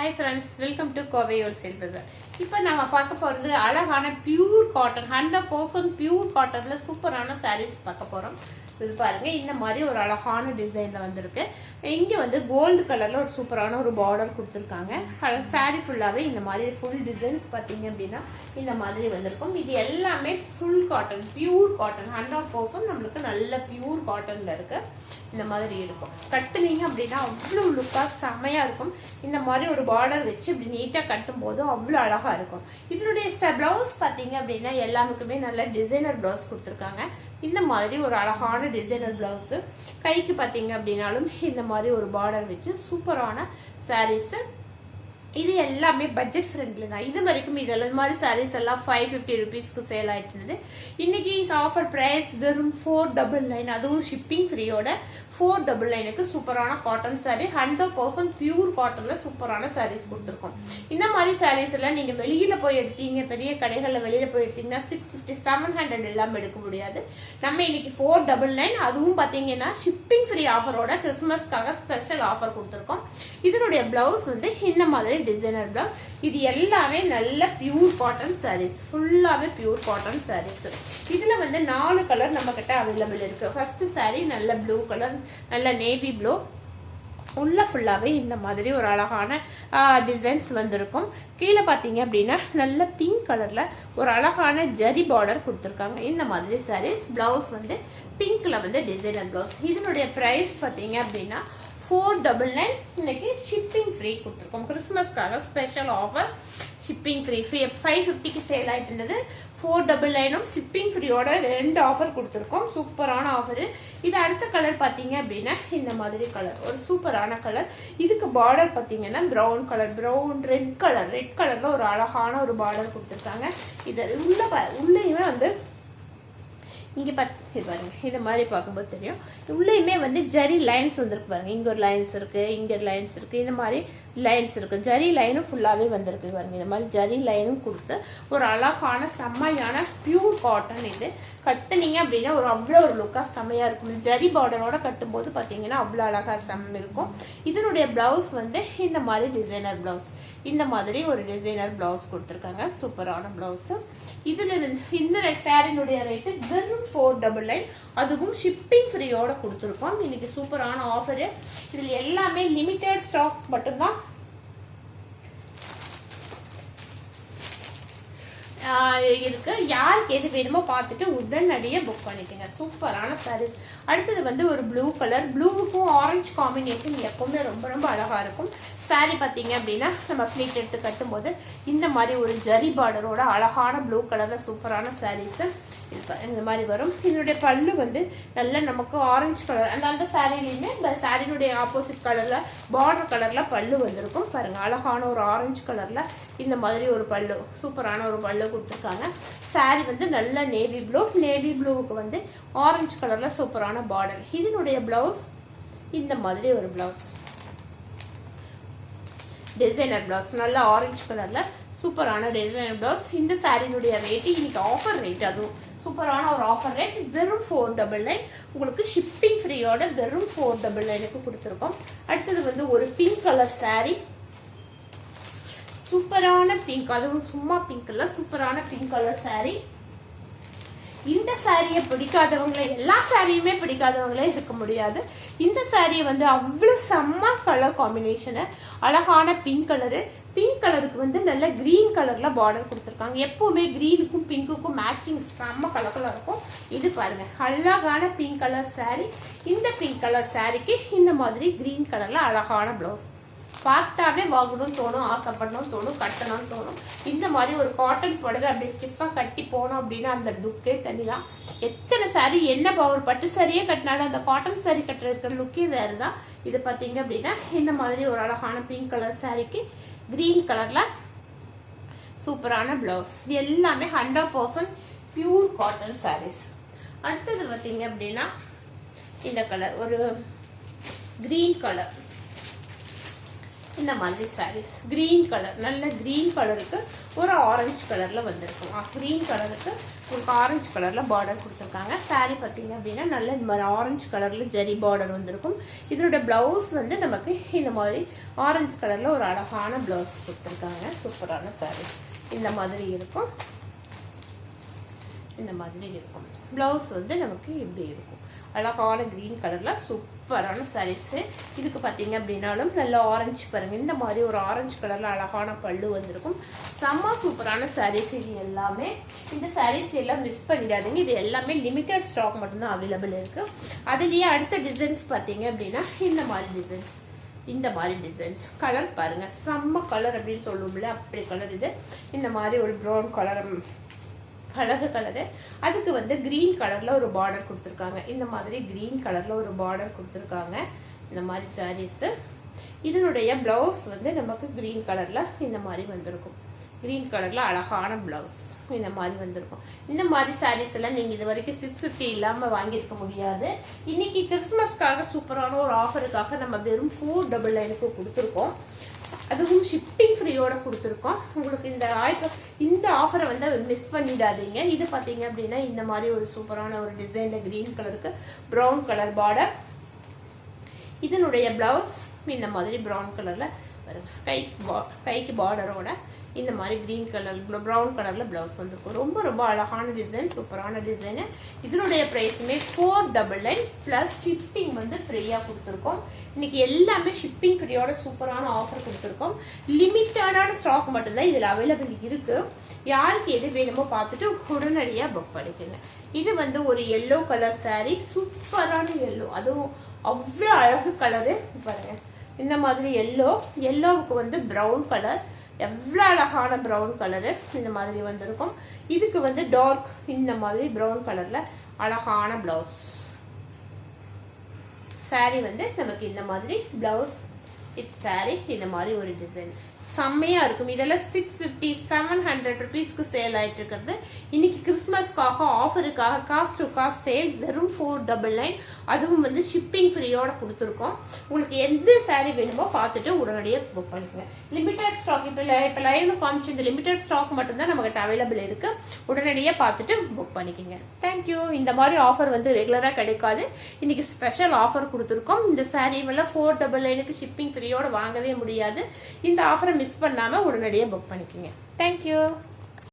Hi friends, welcome to Kovai Wholesale Bazaar. இப்போ நாம பார்க்க போறது அழகான பியூர் காட்டன் 100% பியூர் காட்டன்ல சூப்பரான sarees பார்க்க போறோம். இது பாருங்க இந்த மாதிரி ஒரு அழகான டிசைன்ல வந்திருக்கு. இங்க வந்து கோல்ட் கலர்ல ஒரு சூப்பரான ஒரு பார்டர் கொடுத்திருக்காங்க. saree ஃபுல்லாவே இந்த மாதிரி ஃபுல் டிசைன்ஸ் பாத்தீங்க அப்படினா இந்த மாதிரி வந்திருக்கும். இது எல்லாமே ஃபுல் காட்டன், பியூர் காட்டன் 100% நமக்கு நல்ல பியூர் காட்டன்ல இருக்கு. இந்த மாதிரி இருக்கும். கட்டுனீங்க அப்படினா அவ்வளவு லுக்கா செமையா இருக்கும். இந்த மாதிரி ஒரு பார்டர் வச்சு இப்படி நீட்டா கட்டும்போது அவ்வளவு அழகா இருக்கும். இதனுடைய பிளவுஸ் பாத்தீங்க அப்படின்னா எல்லாருக்குமே நல்ல டிசைனர் பிளவுஸ் கொடுத்திருக்காங்க. இந்த மாதிரி ஒரு அழகான டிசைனர் பிளவுஸ் கைக்கு பாத்தீங்க அப்படின்னாலும் இந்த மாதிரி ஒரு பார்டர் வச்சு சூப்பரான சாரீஸ். இது எல்லாமே பட்ஜெட் ஃப்ரெண்ட்லி தான். இது வரைக்கும் இதெல்லாம் மாதிரி சாரீஸ் எல்லாம் 550 ருபீஸ்க்கு சேல் ஆயிட்டு இருந்தது. இன்னைக்கு ஆஃபர் பிரைஸ் வெறும் 499, அதுவும் ஷிப்பிங் ஃப்ரீயோட 499க்கு சூப்பரான காட்டன் சாரீ 100% பியூர் காட்டன்ல சூப்பரான சாரீஸ் கொடுத்துருக்கோம். இந்த மாதிரி சாரீஸ் எல்லாம் நீங்க வெளியில போய் எடுத்தீங்க, பெரிய கடைகள்ல வெளியில போய் எடுத்தீங்கன்னா 650 700 எல்லாம் எடுக்க முடியாது. நம்ம இன்னைக்கு 499, அதுவும் பாத்தீங்கன்னா ஷிப்பிங் ஃப்ரீ ஆஃபரோட கிறிஸ்துமஸ்க்காக ஸ்பெஷல் ஆஃபர் கொடுத்துருக்கோம். இதனுடைய பிளவுஸ் வந்து இந்த மாதிரி டிசைனர் பிளவுஸ். இது எல்லாமே நல்ல பியூர் காட்டன் சாரீஸ், ஃபுல்லாவே பியூர் காட்டன் சாரீஸ். இதுல வந்து 4 கலர் நம்ம கிட்ட அவைலபிள் இருக்கு. ஃபர்ஸ்ட் சாரீ நல்ல ப்ளூ கலர், நல்ல நேவி ப்ளூ, உள்ள ஃபுல்லாவே இந்த மாதிரி ஒரு அழகான டிசைன்ஸ் வந்திருக்கும். கீழே பாத்தீங்க அப்படின்னா நல்ல பிங்க் கலர்ல ஒரு அழகான ஜரி பார்டர் கொடுத்திருக்காங்க. இந்த மாதிரி சாரீஸ். பிளவுஸ் வந்து பிங்க்ல வந்து டிசைனர் பிளவுஸ். இதனுடைய பிரைஸ் பாத்தீங்க அப்படின்னா 499. இன்னைக்கு ஷிப்பிங் ஃப்ரீ கொடுத்துருக்கோம். கிறிஸ்துமஸ்க்காக ஸ்பெஷல் ஆஃபர் ஷிப்பிங் ஃப்ரீ. 550க்கு சேல் ஆயிட்டு இருந்தது. 499 ஷிப்பிங் ஃப்ரீயோட 2 ஆஃபர் கொடுத்துருக்கோம். சூப்பரான ஆஃபர். இது அடுத்த கலர் பாத்தீங்க அப்படின்னா இந்த மாதிரி கலர், ஒரு சூப்பரான கலர். இதுக்கு பார்டர் பாத்தீங்கன்னா பிரவுன் கலர், ரெட் கலர்ல ஒரு அழகான ஒரு பார்டர் கொடுத்துருக்காங்க. இது உள்ளயுமே வந்து இங்க பாருங்க, இந்த மாதிரி பார்க்கும்போது தெரியும். உள்ளயுமே வந்து ஜரி லைன்ஸ் வந்துருக்கு பாருங்க. இங்க ஒரு லைன்ஸ் இருக்கு, இங்க ஒரு லைன்ஸ் இருக்கு, இந்த மாதிரி லைன்ஸ் இருக்கு. ஜரி லைனும் ஃபுல்லாவே வந்திருக்கு பாருங்க. இந்த மாதிரி ஜரி லைனும் கொடுத்து ஒரு அழகான செம்மையான பியூர் காட்டன். இது கட்டுனீங்க அப்படின்னா ஒரு அவ்வளோ ஒரு லுக்கா செம்மையா இருக்கும். ஜரி பார்டரோட கட்டும் போது பாத்தீங்கன்னா அவ்வளவு அழகா செம்ம இருக்கும். இதனுடைய பிளவுஸ் வந்து இந்த மாதிரி டிசைனர் பிளவுஸ். இந்த மாதிரி ஒரு டிசைனர் பிளவுஸ் கொடுத்துருக்காங்க. சூப்பரான பிளவுஸ். இதுல இந்த சாரினுடைய ரேட்டு வெறும் 499, அதுவும் ஷிப்பிங் ஃப்ரீயோட கொடுத்துருக்கோம். இன்னைக்கு சூப்பரான ஆஃபரு. இதுல எல்லாமே லிமிடெட் ஸ்டாக் மட்டும்தான் இருக்கு. யாருக்கு எது வேணுமோ பார்த்துட்டு உடனடியே புக் பண்ணிக்கோங்க. சூப்பரான சாரீஸ். அடுத்தது வந்து ஒரு ப்ளூ கலர். ப்ளூவுக்கும் ஆரஞ்சு காம்பினேஷன் எப்பவுமே ரொம்ப ரொம்ப அழகா இருக்கும். சாரி பாத்தீங்க அப்படின்னா நம்ம ஃபிளீட் எடுத்து கட்டும் போது இந்த மாதிரி ஒரு ஜரி பார்டரோட அழகான ப்ளூ கலர்ல சூப்பரான சாரீஸ் இந்த மாதிரி வரும். இதனுடைய பல்லு வந்து நல்ல நமக்கு ஆரஞ்சு கலர், அந்த சாரிலையுமே சாரினுடைய ஆப்போசிட் கலர்ல பார்டர் கலர்ல பல்லு வந்திருக்கும் பாருங்க. அழகான ஒரு ஆரஞ்சு கலர்ல இந்த மாதிரி ஒரு பல்லு, சூப்பரான ஒரு பல்லு கொடுத்துருக்காங்க. சாரி வந்து நல்ல நேவி ப்ளூவுக்கு வந்து ஆரஞ்சு கலர்ல சூப்பரான பார்டர். இதனுடைய பிளவுஸ் இந்த மாதிரி ஒரு பிளவுஸ், டிசைனர் பிளவுஸ், நல்ல ஆரஞ்சு கலர்ல சூப்பரான டிசைனர் பிளவுஸ். இந்த சாரினுடைய ரேட் இன்னைக்கு ஆஃபர் ரேட், அதுவும் சூப்பரான ஒரு ஆஃபர் ரேட் வெறும் 499. உங்களுக்கு ஷிப்பிங் ஃப்ரீயோட வெறும் 499க்கு கொடுத்துருக்கோம். அடுத்தது வந்து ஒரு பிங்க் கலர் சாரி, சூப்பரான பிங்க், அதுவும் சும்மா பிங்க் இல்ல, சூப்பரான பிங்க் கலர் சாரி. இந்த சாரியை பிடிக்காதவங்களே, எல்லா சாரியுமே பிடிக்காதவங்களே இருக்க முடியாது. இந்த சாரியை வந்து அவ்வளவு செம்ம கலர் காம்பினேஷனு, அழகான பிங்க் கலரு. பிங்க் கலருக்கு வந்து நல்ல கிரீன் கலர்ல பார்டர் கொடுத்துருக்காங்க. எப்பவுமே கிரீனுக்கும் பிங்க்குக்கும் மேட்சிங் செம்ம கலர்ல இருக்கும். இது பாருங்க, அழகான பிங்க் கலர் சாரி. இந்த பிங்க் கலர் சாரிக்கு இந்த மாதிரி கிரீன் கலர்ல அழகான பிளவுஸ். பார்த்தாவே வாங்கணும்னு தோணும், ஆசைப்படணும்னு தோணும், கட்டணும்னு தோணும். இந்த மாதிரி ஒரு காட்டன் புடவை அப்படி ஸ்டிஃபா கட்டி போனோம் அப்படின்னா அந்த லுக்கே தனிதான். எத்தனை சாரி என்ன ஒரு பட்டு சாரியே கட்டினாலும் அந்த காட்டன் சாரி கட்டுற லுக்கே வேறுதான். இது பாத்தீங்க அப்படின்னா இந்த மாதிரி ஒரு அழகான பிங்க் கலர் சாரிக்கு கிரீன் கலர்ல சூப்பரான பிளவுஸ். இது எல்லாமே 100% பியூர் காட்டன் சாரீஸ். அடுத்தது பாத்தீங்க அப்படின்னா இந்த கலர் ஒரு கிரீன் கலர். இந்த மாதிரி சாரீஸ் கிரீன் கலர், நல்ல கிரீன் கலருக்கு ஒரு ஆரஞ்சு கலர்ல வந்திருக்கும். கிரீன் கலருக்கு ஒரு ஆரஞ்சு கலர்ல பார்டர் கொடுத்துருக்காங்க. சாரீ பார்த்தீங்க அப்படின்னா நல்ல இந்த மாதிரி ஆரஞ்சு கலர்ல ஜரி பார்டர் வந்திருக்கும். இதோட பிளவுஸ் வந்து நமக்கு இந்த மாதிரி ஆரஞ்சு கலர்ல ஒரு அழகான பிளவுஸ் கொடுத்துருக்காங்க. சூப்பரான சாரீ இந்த மாதிரி இருக்கும். இந்த மாதிரி இருக்கும். பிளவுஸ் வந்து நமக்கு இப்படி இருக்கும். அழகான கிரீன் கலர்ல சூப்பரான சாரீஸ். இதுக்கு பார்த்தீங்க அப்படின்னாலும் நல்ல ஆரஞ்சு பாருங்க, இந்த மாதிரி ஒரு ஆரஞ்சு கலர்ல அழகான பல்லு வந்திருக்கும். செம்ம சூப்பரான சாரீஸ் இது எல்லாமே. இந்த சாரீஸ் எல்லாம் மிஸ் பண்ணிடாதீங்க. இது எல்லாமே லிமிட்டட் ஸ்டாக் மட்டும்தான் அவைலபிள் இருக்கு. அதுலயே அடுத்த டிசைன்ஸ் பார்த்தீங்க அப்படின்னா இந்த மாதிரி டிசைன்ஸ், இந்த மாதிரி டிசைன்ஸ் கலர் பாருங்க, செம்ம கலர் அப்படின்னு சொல்லுவோம்ல அப்படி கலர் இது. இந்த மாதிரி ஒரு ப்ரௌன் கலர் அழகு கலரு. அதுக்கு வந்து கிரீன் கலர்ல ஒரு பார்டர் கொடுத்துருக்காங்க. இந்த மாதிரி கிரீன் கலர்ல ஒரு பார்டர் கொடுத்துருக்காங்க. இந்த மாதிரி சாரீஸ். இதனுடைய பிளவுஸ் வந்து நமக்கு கிரீன் கலர்ல இந்த மாதிரி வந்திருக்கும். கிரீன் கலர்ல அழகான பிளவுஸ் இந்த மாதிரி வந்திருக்கும். இந்த மாதிரி சாரீஸ் எல்லாம் நீங்க இது வரைக்கும் 650 இல்லாம வாங்கியிருக்க முடியாது. இன்னைக்கு கிறிஸ்துமஸ்க்காக சூப்பரான ஒரு ஆஃபருக்காக நம்ம வெறும் 499க்கு கொடுத்துருக்கோம். அதுவும் ஷிப்பிங் ஃப்ரீயோட கொடுத்துருக்கோம். உங்களுக்கு இந்த ஆஃபரை வந்து மிஸ் பண்ணிடாதீங்க. இது பார்த்தீங்க அப்படின்னா இந்த மாதிரி ஒரு சூப்பரான ஒரு டிசைன்ல கிரீன் கலருக்கு ப்ரௌன் கலர் பார்டர். இதனுடைய பிளவுஸ் இந்த மாதிரி ப்ரௌன் கலர்ல வரும். கைக்கு பார்டரோட இந்த மாதிரி கிரீன் கலர் ப்ரௌன் கலர்ல பிளவுஸ் வந்துருக்கும். ரொம்ப ரொம்ப அழகான டிசைன், சூப்பரான டிசைன். இதனுடைய பிரைஸுமே 499 பிளஸ் ஷிப்பிங் வந்து ஃப்ரீயா கொடுத்துருக்கோம். இன்னைக்கு எல்லாமே ஷிப்பிங் ஃப்ரீயோட சூப்பரான ஆஃபர் கொடுத்துருக்கோம். லிமிட்டடான ஸ்டாக் மட்டும்தான் இதுல அவைலபிள் இருக்கு. யாருக்கு எது வேணுமோ பார்த்துட்டு உடனடியா புக் பண்ணிக்கோங்க. இது வந்து ஒரு எல்லோ கலர் சாரீ, சூப்பரான எல்லோ, அதுவும் அவ்வளோ அழகு கலரு பாருங்க. இந்த மாதிரி எல்லோவுக்கு வந்து ப்ரௌன் கலர், எவ்வளோ அழகான ப்ரௌன் கலரு இந்த மாதிரி வந்திருக்கும். இதுக்கு வந்து டார்க் இந்த மாதிரி ப்ரௌன் கலர்ல அழகான பிளவுஸ். சாரி வந்து நமக்கு இந்த மாதிரி பிளவுஸ் வித் சாரி இந்த மாதிரி ஒரு டிசைன் செம்மையா இருக்கும். இதெல்லாம் 650 700 ருபீஸ்க்கு சேல் ஆயிட்டு இருக்கிறது. இன்னைக்கு கிறிஸ்துமஸ்க்காக ஆஃபருக்காக காஸ்ட் டு காஸ்ட் சேல் வெறும் 499. அதுவும் வந்து ஷிப்பிங் ஃப்ரீயோட கொடுத்துருக்கோம். உங்களுக்கு எந்த சாரி வேணுமோ பார்த்துட்டு உடனடியாக புக் பண்ணிக்கோங்க. லிமிடெட் ஸ்டாக் இப்போ லைவ்ல காமிச்சு இந்த லிமிடெட் ஸ்டாக் மட்டும்தான் நமக்கு அவைலபிள் இருக்கு. உடனடியாக பார்த்துட்டு புக் பண்ணிக்கோங்க. தேங்க்யூ. இந்த மாதிரி ஆஃபர் வந்து ரெகுலராக கிடைக்காது. இன்னைக்கு ஸ்பெஷல் ஆஃபர் கொடுத்துருக்கோம். இந்த சாரி எல்லாம் 499க்கு ஷிப்பிங் ஃப்ரீயோட வாங்கவே முடியாது. இந்த ஆஃபரை மிஸ் பண்ணாம உடனடியாக புக் பண்ணிக்கோங்க. தேங்க்யூ.